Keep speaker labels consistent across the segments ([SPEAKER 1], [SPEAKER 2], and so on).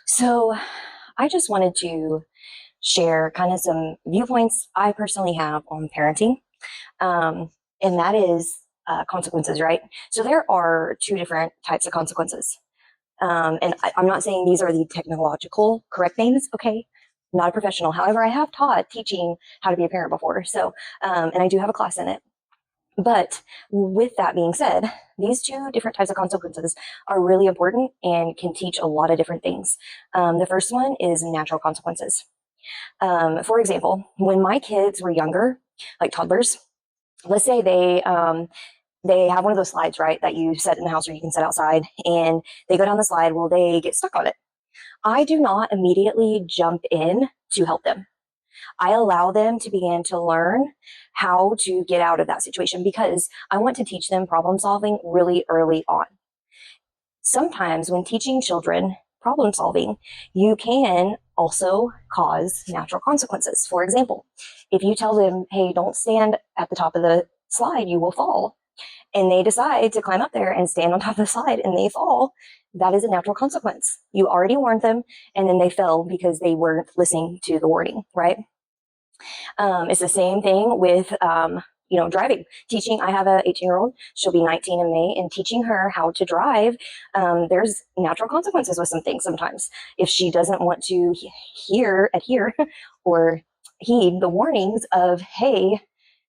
[SPEAKER 1] So, I just wanted to share kind of some viewpoints I personally have on parenting, um, and that is consequences, right? So, there are two different types of consequences. I'm not saying these are the technological correct names, okay? I'm not a professional. However, I have taught teaching how to be a parent before. And I do have a class in it. But with that being said, these two different types of consequences are really important and can teach a lot of different things. The first one is natural consequences. For example, when my kids were younger, like toddlers, let's say they have one of those slides, right, that you set in the house or you can set outside, and they go down the slide. Well, they get stuck on it. I do not immediately jump in to help them. I allow them to begin to learn how to get out of that situation because I want to teach them problem solving really early on. Sometimes, when teaching children problem solving, you can also cause natural consequences. For example, if you tell them, hey, don't stand at the top of the slide, you will fall, and they decide to climb up there and stand on top of the slide and they fall, that is a natural consequence. You already warned them, and then they fell because they weren't listening to the warning, right? It's the same thing with driving, teaching. I have a 18-year-old. She'll be 19 in May, and teaching her how to drive. There's natural consequences with some things sometimes. If she doesn't want to adhere, or heed the warnings of, hey,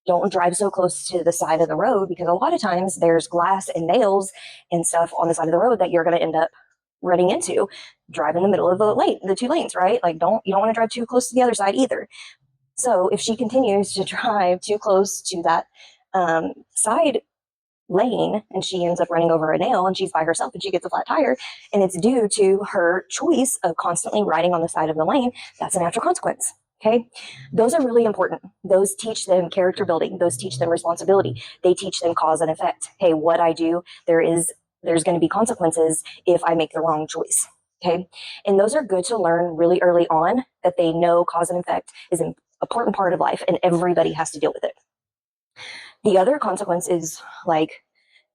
[SPEAKER 1] don't drive so close to the side of the road, because a lot of times there's glass and nails and stuff on the side of the road that you're going to end up running into. Drive in the middle of the two lanes, right? Like, you don't want to drive too close to the other side either. So if she continues to drive too close to that side lane and she ends up running over a nail and she's by herself and she gets a flat tire, and it's due to her choice of constantly riding on the side of the lane, that's a natural consequence. Okay. Those are really important. Those teach them character building. Those teach them responsibility. They teach them cause and effect. Hey, what I do, there's going to be consequences if I make the wrong choice. Okay. And those are good to learn really early on, that they know cause and effect is an important part of life and everybody has to deal with it. The other consequence is like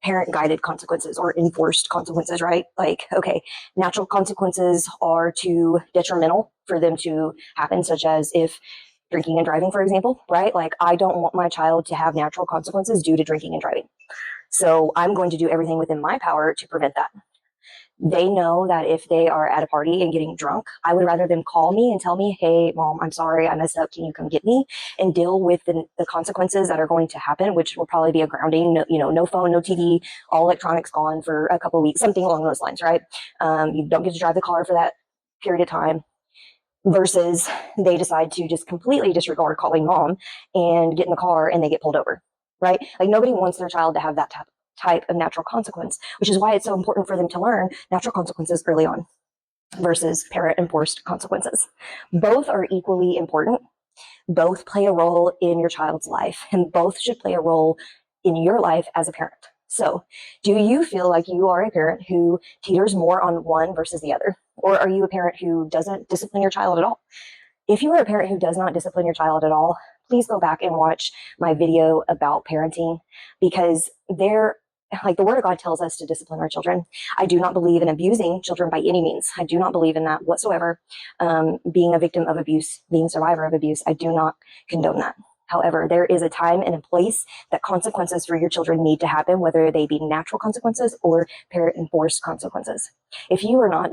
[SPEAKER 1] parent guided consequences or enforced consequences, right? Like, okay, natural consequences are too detrimental for them to happen, such as if drinking and driving, for example, right? Like, I don't want my child to have natural consequences due to drinking and driving. So I'm going to do everything within my power to prevent that. They know that if they are at a party and getting drunk, I would rather them call me and tell me, hey, mom, I'm sorry, I messed up. Can you come get me? And deal with the consequences that are going to happen, which will probably be a grounding, no phone, no TV, all electronics gone for a couple of weeks, something along those lines, right? You don't get to drive the car for that period of time. Versus they decide to just completely disregard calling mom and get in the car and they get pulled over, right? Like, nobody wants their child to have that type of natural consequence, which is why it's so important for them to learn natural consequences early on versus parent enforced consequences. Both are equally important. Both play a role in your child's life, and both should play a role in your life as a parent. So, do you feel like you are a parent who teeters more on one versus the other? Or are you a parent who doesn't discipline your child at all? If you are a parent who does not discipline your child at all, please go back and watch my video about parenting, because like, the word of God tells us to discipline our children. I do not believe in abusing children by any means. I do not believe in that whatsoever. Being a victim of abuse, being a survivor of abuse, I do not condone that. However, there is a time and a place that consequences for your children need to happen, whether they be natural consequences or parent enforced consequences. If you are not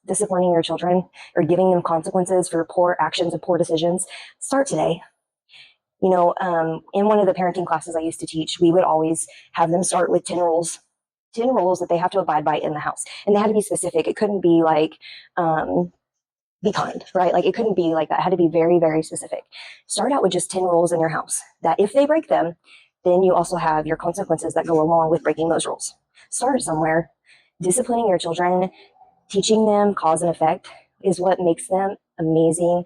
[SPEAKER 1] disciplining your children or giving them consequences for poor actions and poor decisions, start today. In one of the parenting classes I used to teach, we would always have them start with 10 rules. 10 rules that they have to abide by in the house. And they had to be specific. It couldn't be like, be kind, right? Like, it couldn't be like that. It had to be very, very specific. Start out with just 10 rules in your house that if they break them, then you also have your consequences that go along with breaking those rules. Start somewhere. Disciplining your children, teaching them cause and effect is what makes them amazing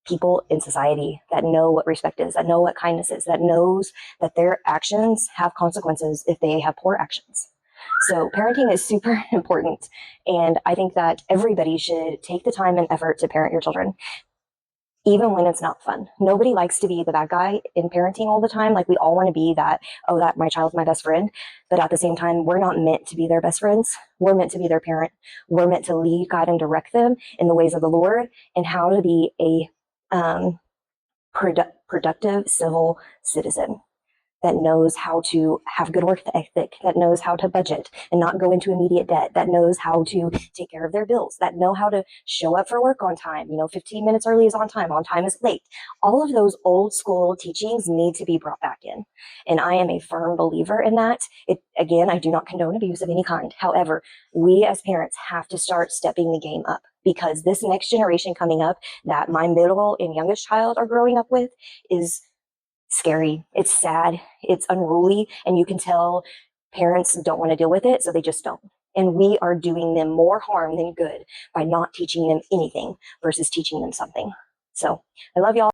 [SPEAKER 1] people in society, that know what respect is, that know what kindness is, that knows that their actions have consequences if they have poor actions. So parenting is super important, and I think that everybody should take the time and effort to parent your children. even when it's not fun. Nobody likes to be the bad guy in parenting all the time. Like we all want to be that, oh, that my child's my best friend. But at the same time, we're not meant to be their best friends. We're meant to be their parent. We're meant to lead, guide, and direct them in the ways of the Lord and how to be a productive civil citizen that knows how to have good work ethic, that knows how to budget and not go into immediate debt, that knows how to take care of their bills, that know how to show up for work on time. 15 minutes early is on time is late. All of those old school teachings need to be brought back in. And I am a firm believer in that. Again, I do not condone abuse of any kind. However, we as parents have to start stepping the game up because this next generation coming up that my middle and youngest child are growing up with is scary. It's sad. It's unruly. And you can tell parents don't want to deal with it, so they just don't. And we are doing them more harm than good by not teaching them anything versus teaching them something. So I love y'all.